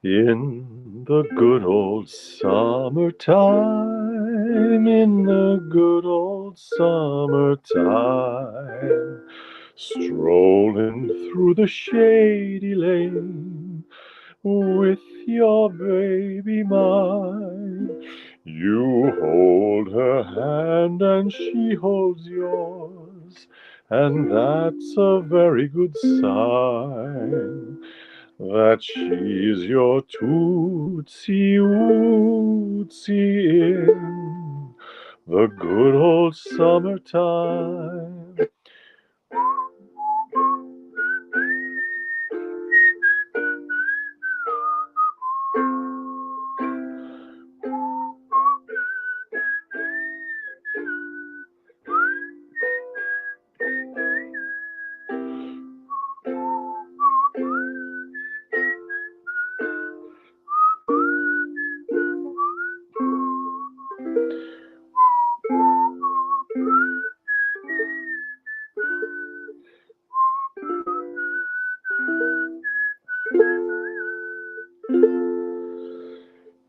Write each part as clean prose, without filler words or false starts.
In the good old summertime, in the good old summertime, strolling through the shady lane with your baby mine. You hold her hand and she holds yours, and that's a very good sign that she's your tootsie wootsy in the good old summertime.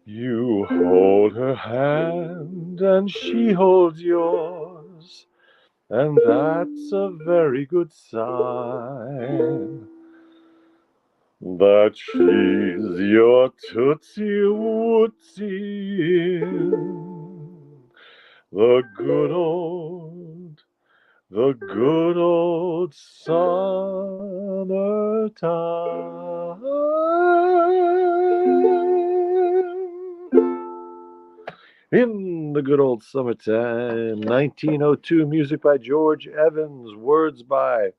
You hold her hand and she holds yours, and that's a very good sign that she's your tootsie wootsy in the good old, the good old summertime. In the good old summertime, 1902, music by George Evans, words by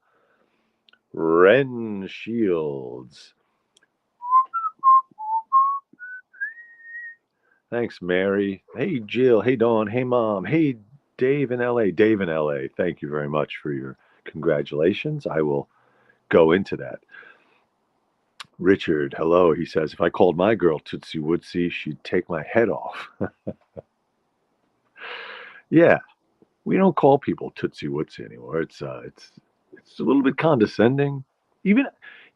Ren Shields. Thanks, Mary. Hey, Jill. Hey, Dawn. Hey, Mom. Hey, Dave in LA. Dave in LA. Thank you very much for your congratulations. I will go into that. Richard, hello. He says, if I called my girl Tootsie Woodsy, she'd take my head off. Yeah, we don't call people Tootsie Woodsy anymore. It's a little bit condescending. Even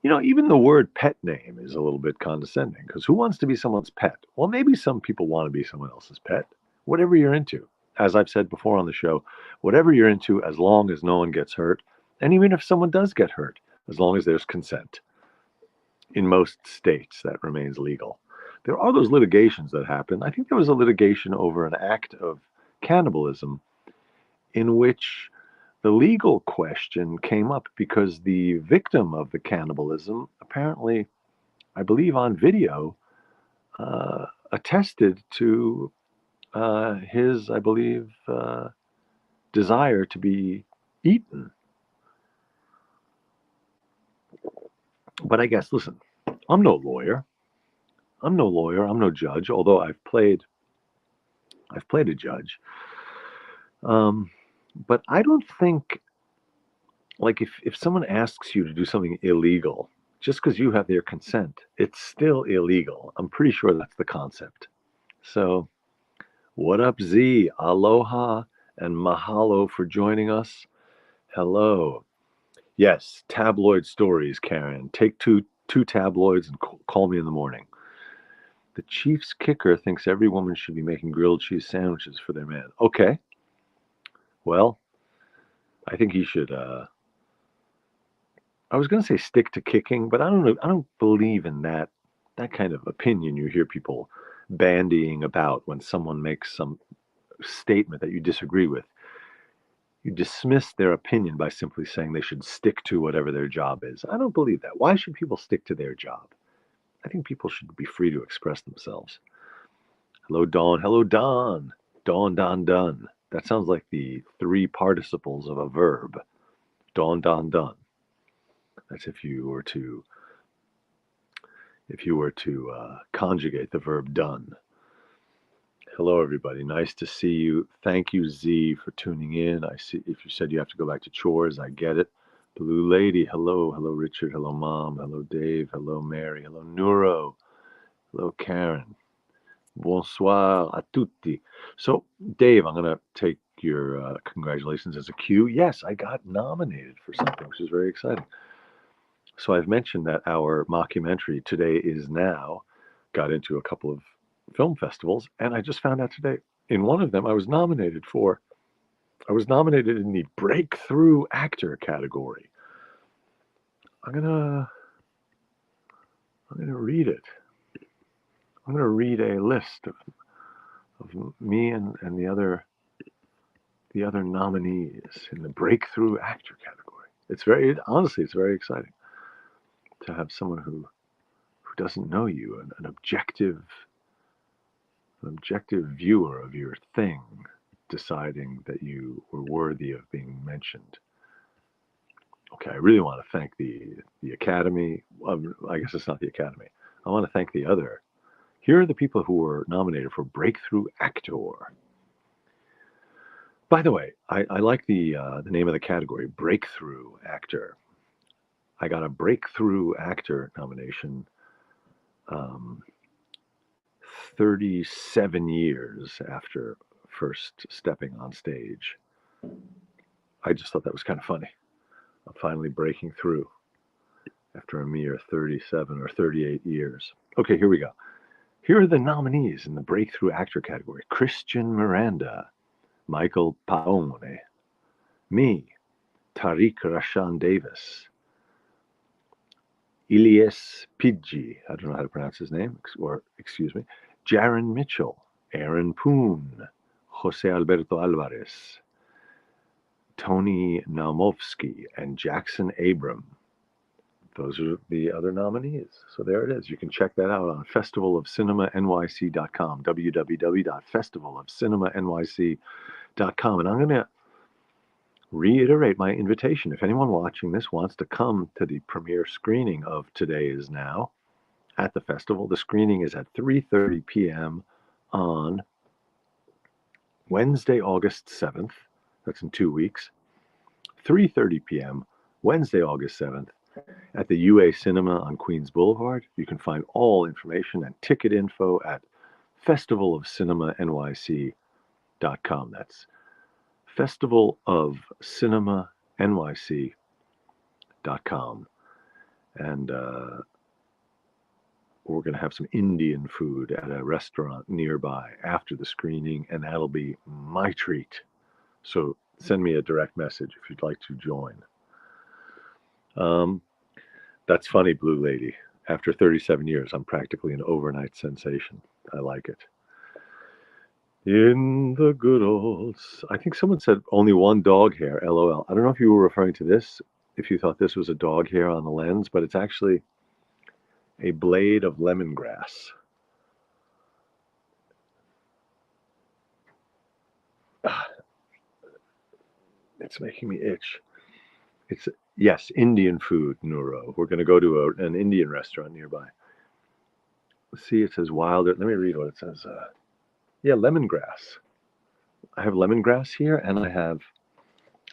even the word pet name is a little bit condescending because who wants to be someone's pet? Well, maybe some people want to be someone else's pet. Whatever you're into, as I've said before on the show, whatever you're into, as long as no one gets hurt, and even if someone does get hurt, as long as there's consent. In most states, that remains legal. There are those litigations that happen. I think there was a litigation over an act of cannibalism in which the legal question came up because the victim of the cannibalism apparently, I believe on video, attested to his, I believe, desire to be eaten. But I guess, listen, I'm no lawyer. I'm no lawyer. I'm no judge. Although I've played a judge. Um, but I don't think, like, if someone asks you to do something illegal, just because you have their consent, it's still illegal. I'm pretty sure that's the concept. So, what up, Z? Aloha and mahalo for joining us. Hello. Yes, tabloid stories, Karen. Take two tabloids and call me in the morning. The Chiefs kicker thinks every woman should be making grilled cheese sandwiches for their man. Okay. Well, I think he should. I was going to say stick to kicking, but I don't know. I don't believe in that kind of opinion you hear people bandying about when someone makes some statement that you disagree with. You dismiss their opinion by simply saying they should stick to whatever their job is. I don't believe that. Why should people stick to their job? I think people should be free to express themselves. Hello, Dawn. Hello, Don. Dawn, Don, done. That sounds like the three participles of a verb. Dawn, Don, done. That's if you were to conjugate the verb done. Hello, everybody. Nice to see you. Thank you, Z, for tuning in. I see if you said you have to go back to chores, I get it. Blue Lady, hello. Hello, Richard. Hello, Mom. Hello, Dave. Hello, Mary. Hello, Neuro. Hello, Karen. Bonsoir a tutti. So, Dave, I'm going to take your congratulations as a cue. Yes, I got nominated for something, which is very exciting. So I've mentioned that our mockumentary today is now got into a couple of film festivals, and I just found out today in one of them I was nominated in the breakthrough actor category. I'm gonna read it. I'm gonna read a list of me and the other nominees in the breakthrough actor category. It's honestly, it's very exciting to have someone who doesn't know you, an objective viewer of your thing, deciding that you were worthy of being mentioned. Okay, I really want to thank the Academy. I guess it's not the Academy. I want to thank the other. Here are the people who were nominated for Breakthrough Actor. By the way, I like the name of the category, Breakthrough Actor. I got a Breakthrough Actor nomination 37 years after first stepping on stage. I just thought that was kind of funny. I'm finally breaking through after a mere 37 or 38 years. Okay, here we go. Here are the nominees in the Breakthrough Actor category. Christian Miranda, Michael Paone, me, Tariq Rashan Davis, Ilyes Pidgey, I don't know how to pronounce his name, or excuse me, Jaron Mitchell, Aaron Poon, Jose Alberto Alvarez, Tony Naumovsky, and Jackson Abram. Those are the other nominees. So there it is. You can check that out on festivalofcinemanyc.com, www.festivalofcinemanyc.com. And I'm going to reiterate my invitation. If anyone watching this wants to come to the premiere screening of Today Is Now at the festival, the screening is at 3:30 p.m. on Wednesday, August 7th. That's in 2 weeks. 3:30 p.m. Wednesday, August 7th at the UA Cinema on Queens Boulevard. You can find all information and ticket info at festivalofcinemanyc.com. That's festivalofcinemanyc.com. And we're going to have some Indian food at a restaurant nearby after the screening, and that'll be my treat. So send me a direct message if you'd like to join. That's funny, Blue Lady. After 37 years, I'm practically an overnight sensation. I like it. In the good old... I think someone said only one dog hair, LOL. I don't know if you were referring to this, if you thought this was a dog hair on the lens, but it's actually a blade of lemongrass. It's making me itch. It's, yes, Indian food, Nuro. We're going to go to an Indian restaurant nearby. Let's see, it says wilder. Let me read what it says. Yeah, lemongrass. I have lemongrass here, and I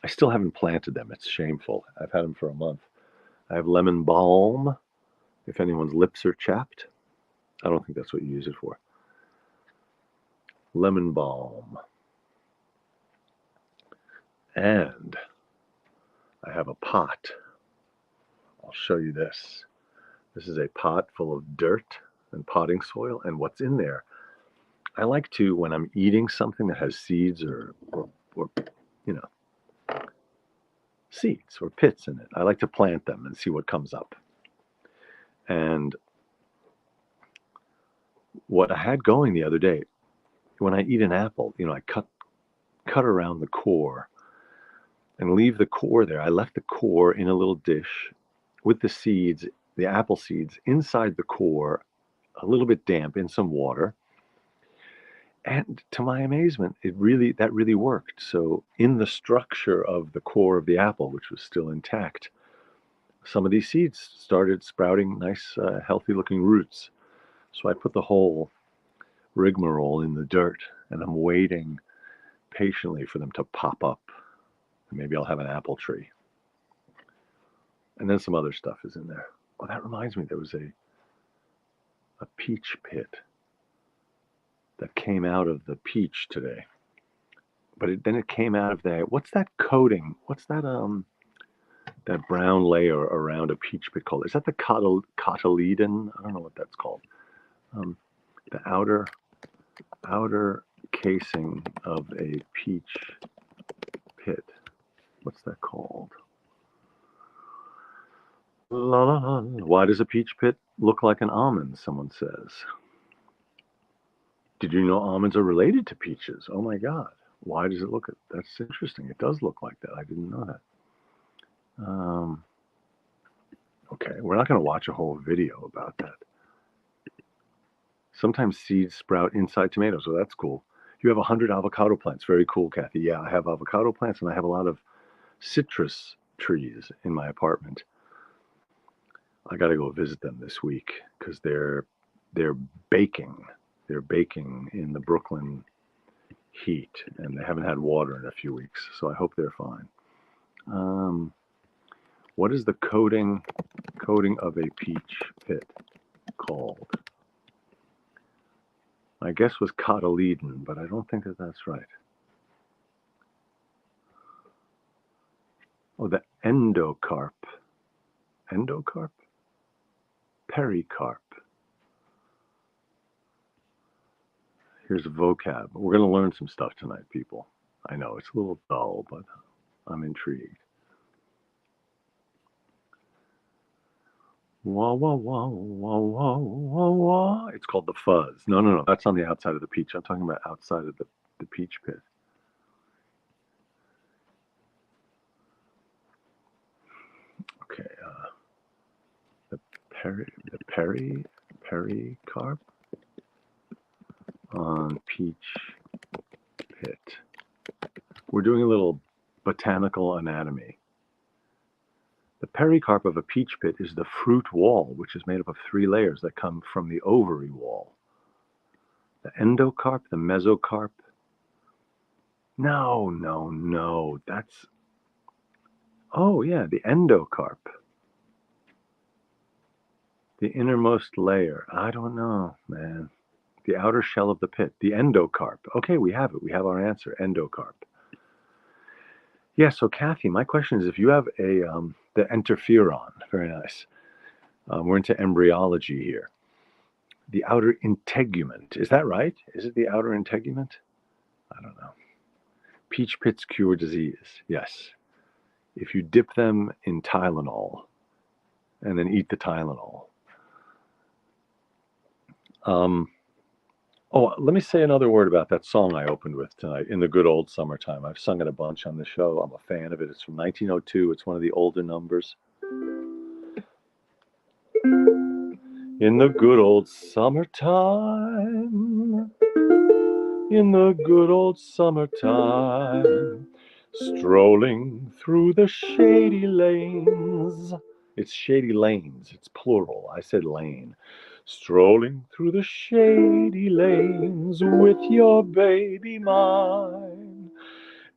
still haven't planted them. It's shameful. I've had them for a month. I have lemon balm, if anyone's lips are chapped. I don't think that's what you use it for. Lemon balm. And I have a pot. I'll show you this. This is a pot full of dirt and potting soil, and what's in there. I like to, when I'm eating something that has seeds or seeds or pits in it, I like to plant them and see what comes up. And what I had going the other day, when I eat an apple, I cut around the core and leave the core there. I left the core in a little dish with the seeds, the apple seeds, inside the core, a little bit damp in some water. And to my amazement, that really worked. So in the structure of the core of the apple, which was still intact, some of these seeds started sprouting nice, healthy looking roots. So I put the whole rigmarole in the dirt, and I'm waiting patiently for them to pop up. And maybe I'll have an apple tree. And then some other stuff is in there. Oh, that reminds me, there was a peach pit that came out of the peach today. But then it came out of what's that coating? What's that that brown layer around a peach pit called? Is that the cotyledon? I don't know what that's called. The outer casing of a peach pit. What's that called? La, la, la. Why does a peach pit look like an almond? Someone says. Did you know almonds are related to peaches? Oh my God. Why does it look? That's interesting. It does look like that. I didn't know that. Okay, we're not going to watch a whole video about that. Sometimes seeds sprout inside tomatoes, so that's cool. You have 100 avocado plants. Very cool, Kathy. Yeah, I have avocado plants, and I have a lot of citrus trees in my apartment. I got to go visit them this week because they're baking. They're baking in the Brooklyn heat, and they haven't had water in a few weeks, so I hope they're fine. What is the coating of a peach pit called? My guess was cotyledon, but I don't think that that's right. Oh, the endocarp. Endocarp? Pericarp. Here's a vocab. We're going to learn some stuff tonight, people. I know it's a little dull, but I'm intrigued. Wah, wah, wah, wah, wah, wah, wah. It's called the fuzz. No. That's on the outside of the peach. I'm talking about outside of the peach pit. Okay. The pericarp on peach pit. We're doing a little botanical anatomy. The pericarp of a peach pit is the fruit wall, which is made up of 3 layers that come from the ovary wall. The endocarp, the mesocarp. No. That's, oh yeah, the endocarp. The innermost layer. I don't know, man. The outer shell of the pit. The endocarp. Okay, we have it. We have our answer. Endocarp. Yeah, so Kathy, my question is if you have the interferon, very nice. We're into embryology here. The outer integument, is that right? Is it the outer integument? I don't know. Peach pits cure disease, yes. If you dip them in Tylenol and then eat the Tylenol. Oh, let me say another word about that song I opened with tonight, In the Good Old Summertime. I've sung it a bunch on the show. I'm a fan of it. It's from 1902. It's one of the older numbers. In the good old summertime, in the good old summertime, strolling through the shady lanes. It's shady lanes. It's plural. I said lane. Strolling through the shady lanes with your baby mine.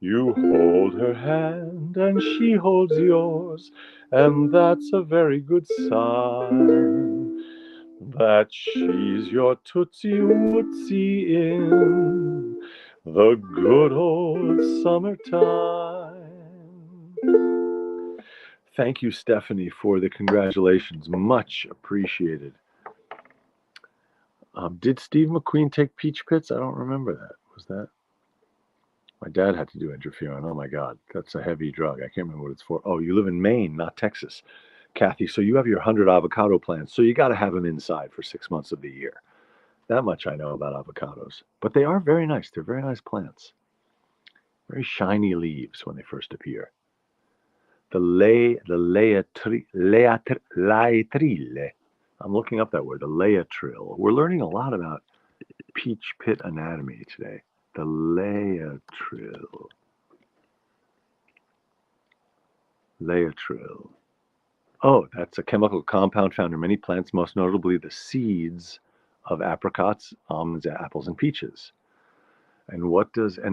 You hold her hand and she holds yours, and that's a very good sign that she's your Tootsie Wootsie in the good old summertime. Thank you, Stephanie, for the congratulations. Much appreciated. Did Steve McQueen take peach pits? I don't remember that. Was that? My dad had to do interferon. Oh my God, that's a heavy drug. I can't remember what it's for. Oh, you live in Maine, not Texas, Kathy. So you have your 100 avocado plants. So you got to have them inside for 6 months of the year. That much I know about avocados. But they are very nice. They're very nice plants. Very shiny leaves when they first appear. The Laetrile. I'm looking up that word, the Laetril. We're learning a lot about peach pit anatomy today. The Laetril. Laetril. Oh, that's a chemical compound found in many plants, most notably the seeds of apricots, almonds, apples, and peaches. And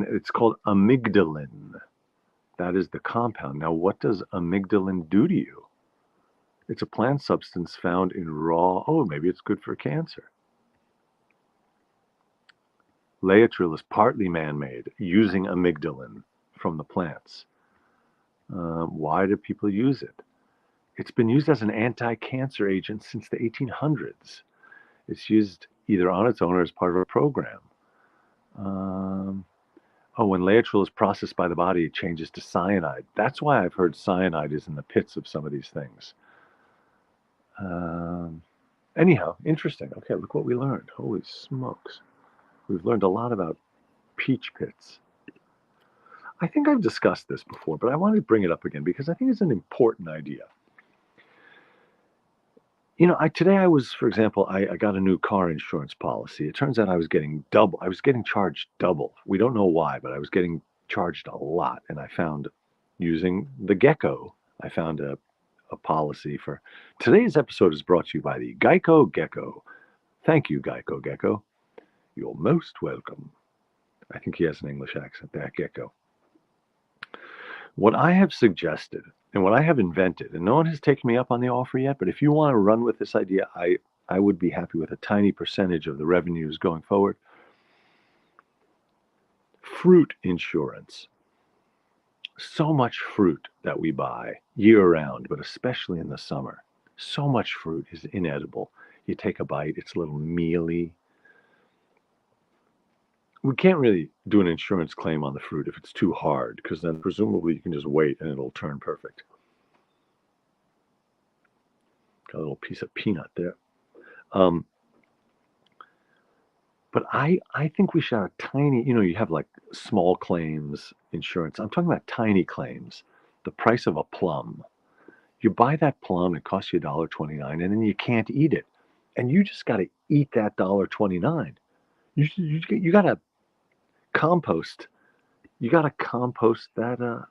it's called amygdalin. That is the compound. Now, what does amygdalin do to you? It's a plant substance found in maybe it's good for cancer. Laetrile is partly man-made, using amygdalin from the plants. Why do people use it? It's been used as an anti-cancer agent since the 1800s. It's used either on its own or as part of a program. Um, oh, when Laetrile is processed by the body, it changes to cyanide. That's why I've heard cyanide is in the pits of some of these things. Anyhow, interesting. Okay, look what we learned. Holy smokes. We've learned a lot about peach pits. I think I've discussed this before, but I want to bring it up again because I think it's an important idea. Today I was, for example, I got a new car insurance policy. It turns out I was getting double. I was getting charged double. We don't know why, but I was getting charged a lot. And I found, using the Gecko, I found a policy for today's episode is brought to you by the Geico Gecko. Thank you, Geico Gecko. You're most welcome. I think he has an English accent, that Gecko. What I have suggested and what I have invented, and no one has taken me up on the offer yet, but if you want to run with this idea, I would be happy with a tiny percentage of the revenues going forward. Fruit insurance. So much fruit that we buy year round, but especially in the summer. So much fruit is inedible. You take a bite, it's a little mealy. We can't really do an insurance claim on the fruit if it's too hard, because then presumably you can just wait and it'll turn perfect. Got a little piece of peanut there. But I think we should have a tiny, you have like small claims insurance. I'm talking about tiny claims. The price of a plum. You buy that plum, it costs you $1.29, and then you can't eat it. And you just got to eat that $1.29. You got to compost. You got to compost that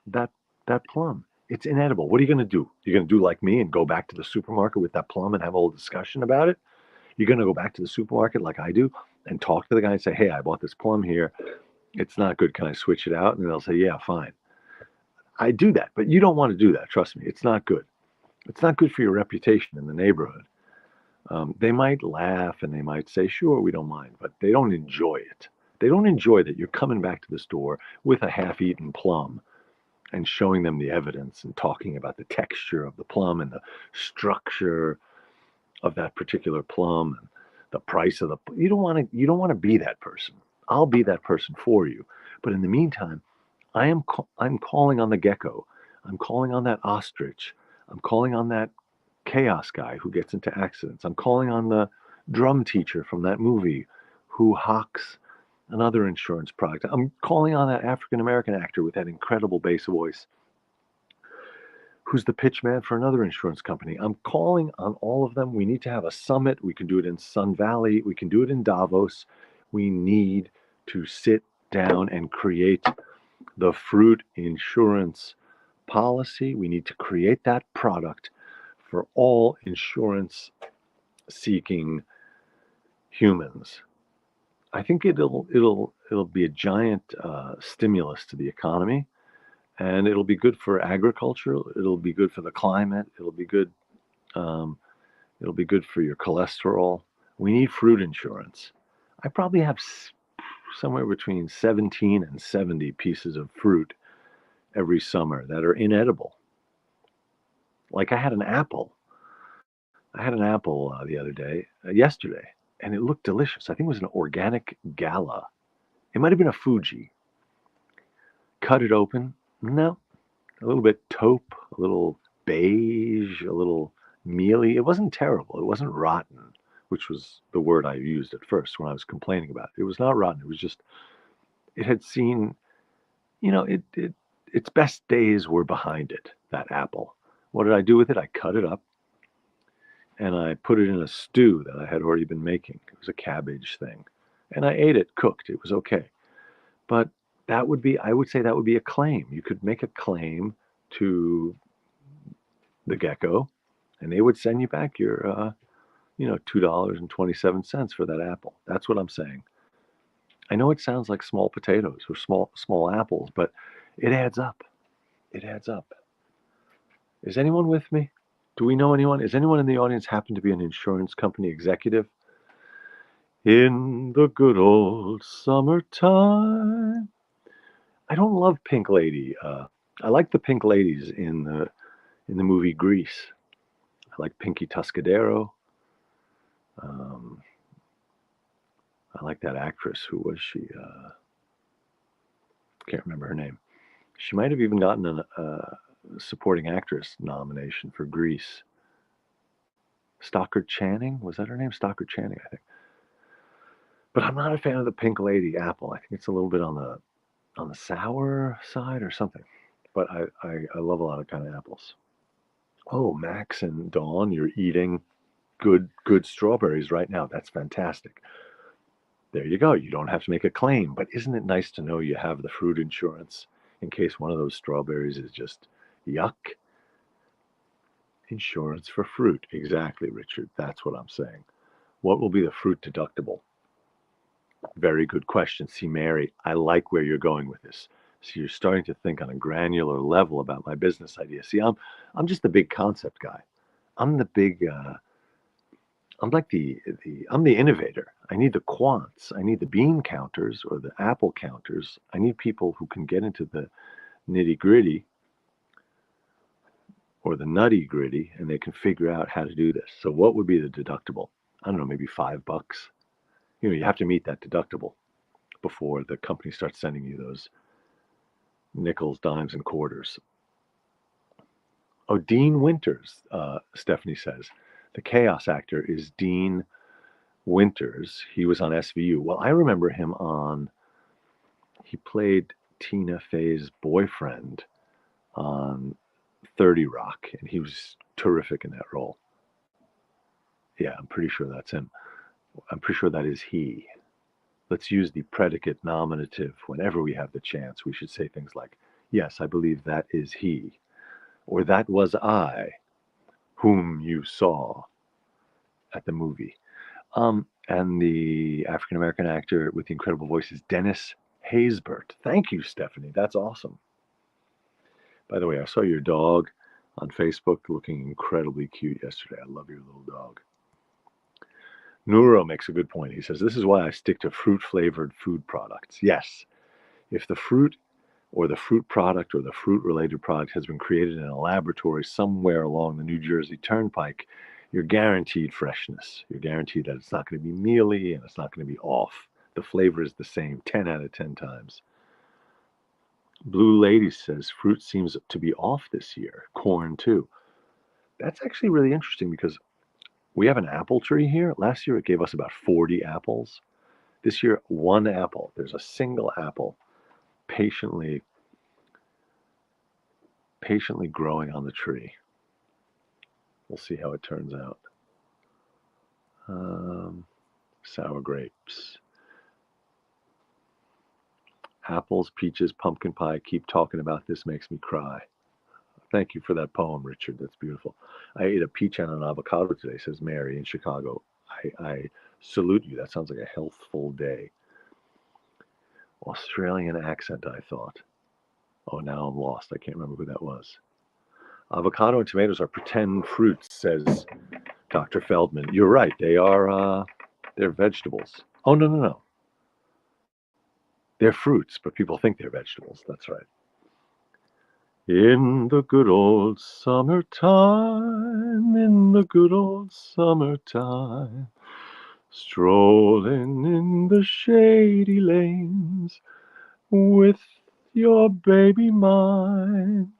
plum. It's inedible. What are you going to do? You're going to do like me and go back to the supermarket with that plum and have a whole discussion about it? You're going to go back to the supermarket like I do and talk to the guy and say, hey, I bought this plum here. It's not good. Can I switch it out? And they'll say, yeah, fine. I do that, but you don't want to do that. Trust me. It's not good. It's not good for your reputation in the neighborhood. They might laugh and they might say, sure, we don't mind, but they don't enjoy it. They don't enjoy that you're coming back to the store with a half-eaten plum and showing them the evidence and talking about the texture of the plum and the structure of that particular plum and the price of the. You don't want to be that person. I'll be that person for you. But in the meantime, I'm calling on the gecko. I'm calling on that ostrich. I'm calling on that chaos guy who gets into accidents. I'm calling on the drum teacher from that movie who hawks another insurance product. I'm calling on that African American actor with that incredible bass voice who's the pitch man for another insurance company. I'm calling on all of them. We need to have a summit. We can do it in Sun Valley. We can do it in Davos. We need to sit down and create the fruit insurance policy. We need to create that product for all insurance seeking humans. I think it'll be a giant stimulus to the economy, and it'll be good for agriculture. It'll be good for the climate. It'll be good. It'll be good for your cholesterol. We need fruit insurance. I probably have somewhere between 17 and 70 pieces of fruit every summer that are inedible. Like I had an apple. I had an apple the other day, yesterday, and it looked delicious. I think it was an organic gala. It might have been a Fuji. Cut it open. No, a little bit taupe, a little beige, a little mealy. It wasn't terrible. It wasn't rotten, which was the word I used at first when I was complaining about it. It was not rotten. It was just, it had seen, its best days were behind it, that apple. What did I do with it? I cut it up and I put it in a stew that I had already been making. It was a cabbage thing. And I ate it cooked. It was okay. But I would say that would be a claim. You could make a claim to the gecko and they would send you back your, $2.27 for that apple. That's what I'm saying. I know it sounds like small potatoes or small apples, but it adds up. It adds up. Is anyone with me? Do we know anyone? Is anyone in the audience happen to be an insurance company executive? In the good old summertime. I don't love Pink Lady. I like the Pink Ladies in the movie Grease. I like Pinky Tuscadero. I like that actress. Who was she? Can't remember her name. She might have even gotten a supporting actress nomination for Grease. Stockard Channing, was that her name? Stockard Channing, I think. But I'm not a fan of the Pink Lady apple. I think it's a little bit on the sour side or something. But I love a lot of kind of apples. Oh, Max and Dawn, you're eating good strawberries right now. That's fantastic. There you go. You don't have to make a claim, but isn't it nice to know you have the fruit insurance in case one of those strawberries is just yuck? Insurance for fruit. Exactly, Richard. That's what I'm saying. What will be the fruit deductible? Very good question. See, Mary, I like where you're going with this. So you're starting to think on a granular level about my business idea. See, I'm just the big concept guy. I'm the big I'm like I'm the innovator. I need the quants. I need the bean counters or the apple counters. I need people who can get into the nitty gritty or the nutty gritty, and they can figure out how to do this. So what would be the deductible? I don't know, maybe $5. You have to meet that deductible before the company starts sending you those nickels, dimes, and quarters. Oh, Dean Winters, Stephanie says. The chaos actor is Dean Winters. He was on SVU. Well, I remember him he played Tina Fey's boyfriend on 30 Rock, and he was terrific in that role. Yeah, I'm pretty sure that's him. I'm pretty sure that is he. Let's use the predicate nominative whenever we have the chance. We should say things like, yes, I believe that is he, or that was I, whom you saw at the movie. And the African American actor with the incredible voice is Dennis Haysbert. Thank you, Stephanie. That's awesome. By the way, I saw your dog on Facebook looking incredibly cute yesterday. I love your little dog. Nuro makes a good point. He says, this is why I stick to fruit-flavored food products. Yes, if the fruit or the fruit product or the fruit-related product has been created in a laboratory somewhere along the New Jersey Turnpike, you're guaranteed freshness. You're guaranteed that it's not going to be mealy and it's not going to be off. The flavor is the same 10 out of 10 times. Blue Lady says fruit seems to be off this year. Corn, too. That's actually really interesting because we have an apple tree here. Last year it gave us about 40 apples. This year, one apple. There's a single apple patiently growing on the tree. We'll see how it turns out. Sour grapes. Apples, peaches, pumpkin pie. Keep talking about this makes me cry. Thank you for that poem, Richard. That's beautiful. I ate a peach and an avocado today, says Mary in Chicago. I salute you. That sounds like a healthful day. Australian accent, I thought. Oh, now I'm lost. I can't remember who that was. Avocado and tomatoes are pretend fruits, says Dr. Feldman. You're right. They're vegetables. Oh, no. They're fruits, but people think they're vegetables. That's right. In the good old summertime, in the good old summertime, strolling in the shady lanes with your baby mine.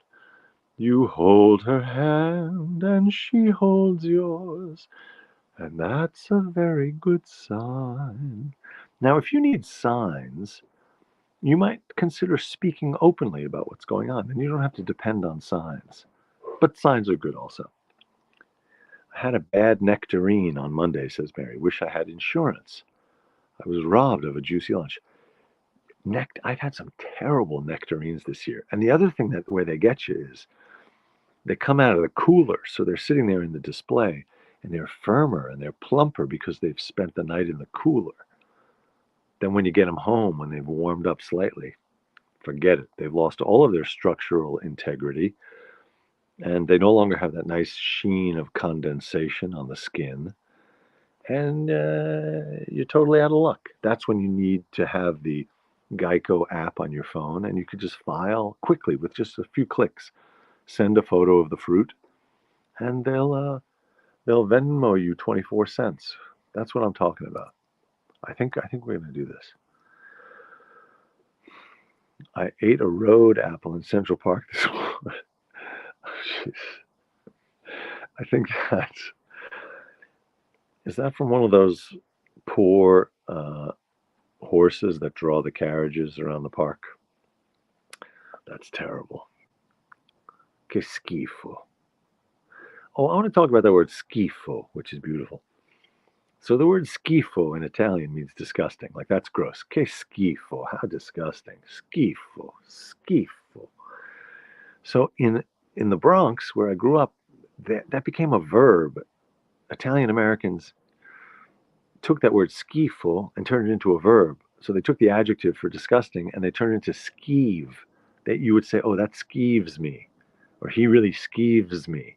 You hold her hand and she holds yours, and that's a very good sign. Now, if you need signs, you might consider speaking openly about what's going on, and you don't have to depend on signs. But signs are good also. I had a bad nectarine on Monday, says Mary. Wish I had insurance. I was robbed of a juicy lunch. I've had some terrible nectarines this year. And the other thing that where they get you is they come out of the cooler, so they're sitting there in the display, and they're firmer and they're plumper because they've spent the night in the cooler. Then when you get them home, when they've warmed up slightly, forget it. They've lost all of their structural integrity, and they no longer have that nice sheen of condensation on the skin. And you're totally out of luck. That's when you need to have the Geico app on your phone, and you could just file quickly with just a few clicks. Send a photo of the fruit, and they'll Venmo you 24 cents. That's what I'm talking about. I think we're going to do this. I ate a road apple in Central Park this morning. Jeez. I think is that from one of those poor horses that draw the carriages around the park? That's terrible. Che schifo. Oh, I want to talk about that word schifo, which is beautiful. So the word schifo in Italian means disgusting. Like, that's gross. Che schifo. How disgusting. Schifo. Schifo. So in the Bronx, where I grew up, that became a verb. Italian Americans took that word schifo and turned it into a verb. So they took the adjective for disgusting and they turned it into skeeve. That you would say, oh, that skeeves me, or he really skeeves me.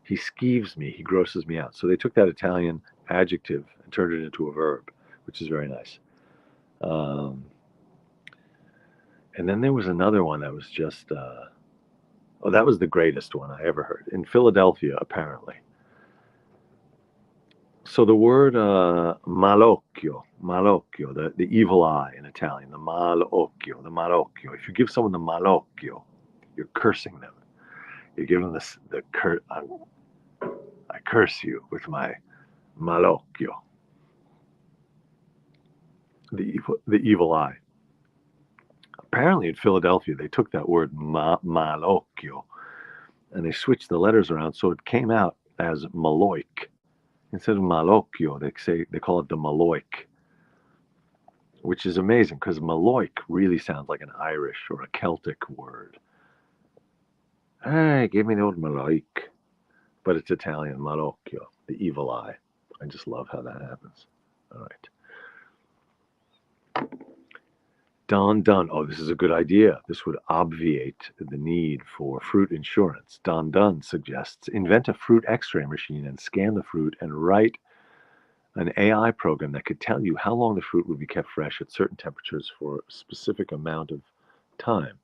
He skeeves me. He grosses me out. So they took that Italian adjective and turned it into a verb, which is very nice. And then there was another one that was just, oh, that was the greatest one I ever heard. In Philadelphia, apparently. So the word malocchio, the evil eye in Italian, the malocchio. If you give someone the malocchio, you're cursing them. You're giving them the curse. I curse you with my malocchio, the evil eye. Apparently, in Philadelphia, they took that word malocchio and they switched the letters around so it came out as maloik. Instead of malocchio, they call it the maloik, which is amazing because maloik really sounds like an Irish or a Celtic word. Hey, give me the old maloik. But it's Italian, malocchio, the evil eye. I just love how that happens. All right. Don Dunn. Oh, this is a good idea. This would obviate the need for fruit insurance. Don Dunn suggests invent a fruit x-ray machine and scan the fruit and write an AI program that could tell you how long the fruit would be kept fresh at certain temperatures for a specific amount of time.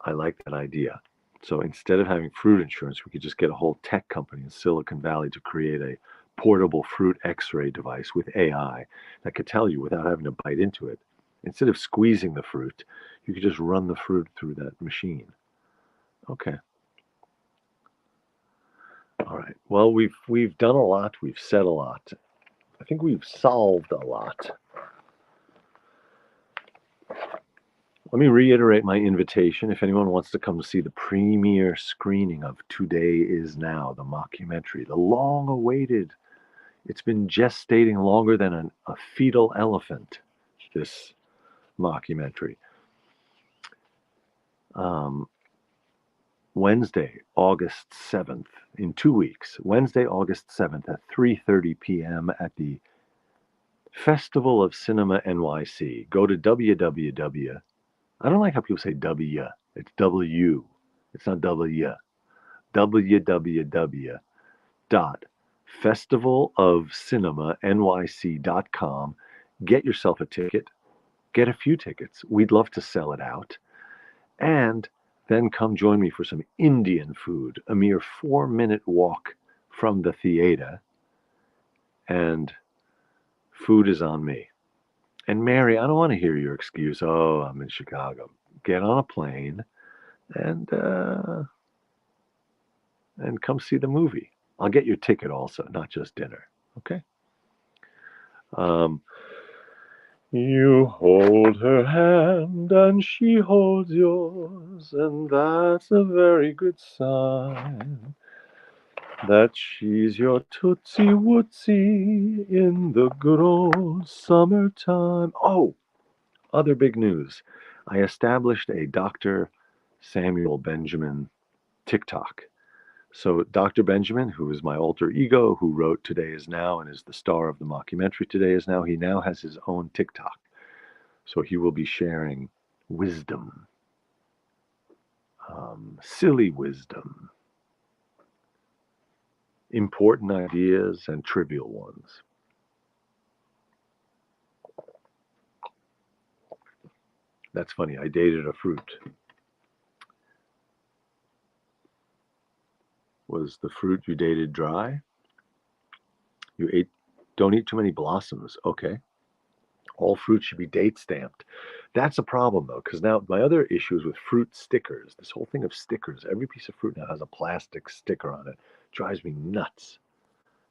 I like that idea. So instead of having fruit insurance, we could just get a whole tech company in Silicon Valley to create a portable fruit x-ray device with AI that could tell you without having to bite into it. Instead of squeezing the fruit, you could just run the fruit through that machine. Okay. All right. Well, we've done a lot. We've said a lot. I think we've solved a lot. Let me reiterate my invitation. If anyone wants to come see the premiere screening of Today Is Now, the mockumentary, the long-awaited, it's been gestating longer than a fetal elephant, this mockumentary. Wednesday, August 7th, in 2 weeks, Wednesday, August 7th at 3:30 p.m. at the Festival of Cinema NYC. Go to www. I don't like how people say W. It's W. It's not W. www.festivalofcinemanyc.com. Get yourself a ticket. Get a few tickets. We'd love to sell it out. And then come join me for some Indian food, a mere 4-minute walk from the theater. And food is on me. And Mary, I don't want to hear your excuse. Oh, I'm in Chicago. Get on a plane and come see the movie. I'll get your ticket also, not just dinner. Okay. You hold her hand and she holds yours, and that's a very good sign that she's your Tootsie Wootsie in the good old summertime. Oh, other big news. I established a Dr. Samuel Benjamin TikTok. So Dr. Benjamin, who is my alter ego, who wrote Today Is Now and is the star of the mockumentary Today Is Now, he now has his own TikTok. So he will be sharing wisdom, silly wisdom, important ideas, and trivial ones. That's funny. I dated a fruit. Was the fruit you dated dry? You ate Don't eat too many blossoms. Okay. All fruit should be date stamped. That's a problem though, because now my other issue is with fruit stickers. This whole thing of stickers. Every piece of fruit now has a plastic sticker on it. Drives me nuts.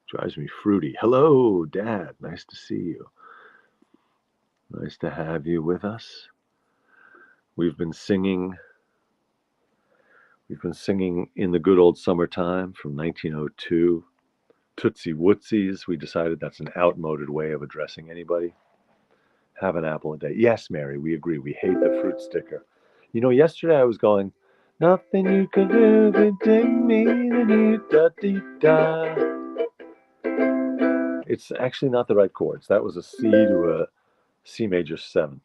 Drives me fruity. Hello, Dad. Nice to see you. Nice to have you with us. We've been singing in the good old summertime from 1902. Tootsie Wootsies. We decided that's an outmoded way of addressing anybody. Have an apple a day. Yes, Mary, we agree. We hate the fruit sticker. You know, yesterday I was going, nothing you can do to take me, da dee da. It's actually not the right chords. That was a C to a C major 7.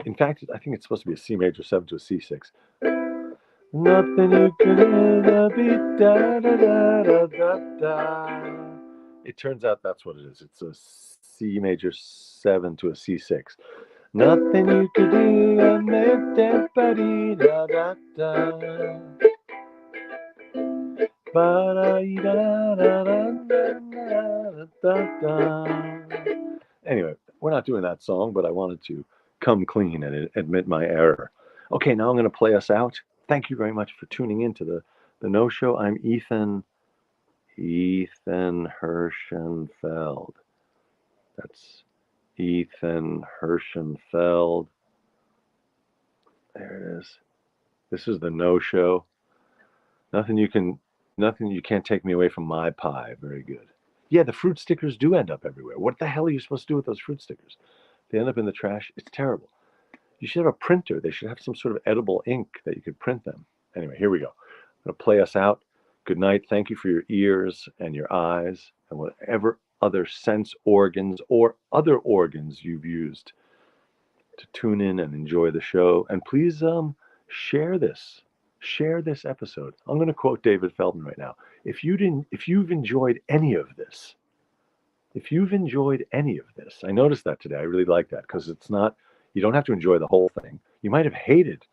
In fact, I think it's supposed to be a C major 7 to a C6. Nothing you can do, da da da da da da. It turns out that's what it is. It's a C major 7 to a C6. Nothing you can do, da da da. Anyway, we're not doing that song, but I wanted to come clean and admit my error. Okay, now I'm going to play us out. Thank you very much for tuning in to the No Show. I'm Ethan Hirschenfeld. That's Ethan Hirschenfeld. There it is. This is the No Show. Nothing you can't take me away from my pie. Very good. Yeah, the fruit stickers do end up everywhere. What the hell are you supposed to do with those fruit stickers? They end up in the trash. It's terrible. You should have a printer. They should have some sort of edible ink that you could print them. Anyway, here we go. I'm going to play us out. Good night. Thank you for your ears and your eyes and whatever other sense organs or other organs you've used to tune in and enjoy the show. And please share this. Share this episode. I'm going to quote David Feldman right now. If you've enjoyed any of this, I noticed that today. I really like that because it's not, you don't have to enjoy the whole thing. You might have hated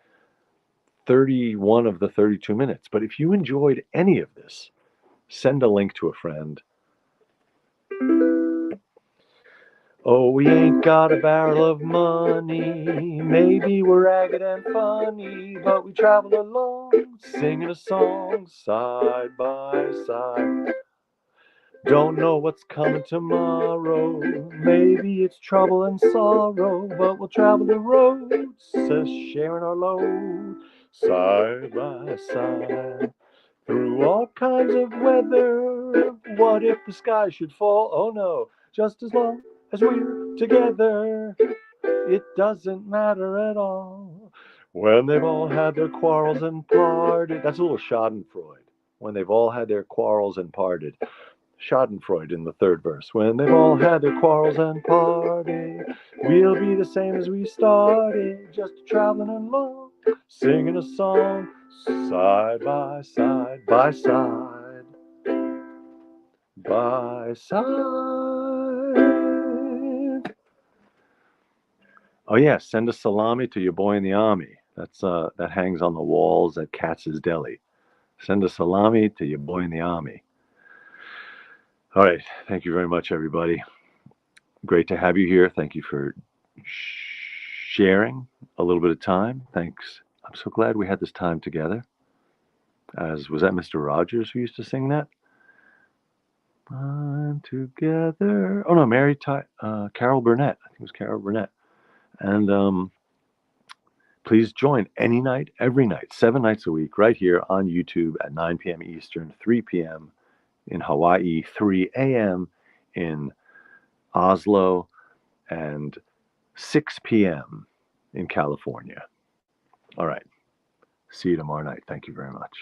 31 of the 32 minutes, but if you enjoyed any of this, send a link to a friend. Oh, we ain't got a barrel of money. Maybe we're ragged and funny, but we travel along, singing a song side by side. Don't know what's coming tomorrow. Maybe it's trouble and sorrow, but we'll travel the roads, sharing our load side by side. Through all kinds of weather, what if the sky should fall? Oh no, just as long as we're together, it doesn't matter at all. When they've all had their quarrels and parted. That's a little Schadenfreude. When they've all had their quarrels and parted. Schadenfreude in the third verse. When they've all had their quarrels and parted, we'll be the same as we started, just traveling along, singing a song, side by side, by side, by side. Oh yeah, send a salami to your boy in the army. That hangs on the walls at Katz's Deli. Send a salami to your boy in the army. All right. Thank you very much, everybody. Great to have you here. Thank you for sharing a little bit of time. Thanks. I'm so glad we had this time together. Was that Mr. Rogers who used to sing that? I'm together. Oh, no, Carol Burnett. I think it was Carol Burnett. And please join any night, every night, 7 nights a week, right here on YouTube at 9 p.m. Eastern, 3 p.m. in Hawaii, 3 a.m. in Oslo, and 6 p.m. in California. All right. See you tomorrow night. Thank you very much.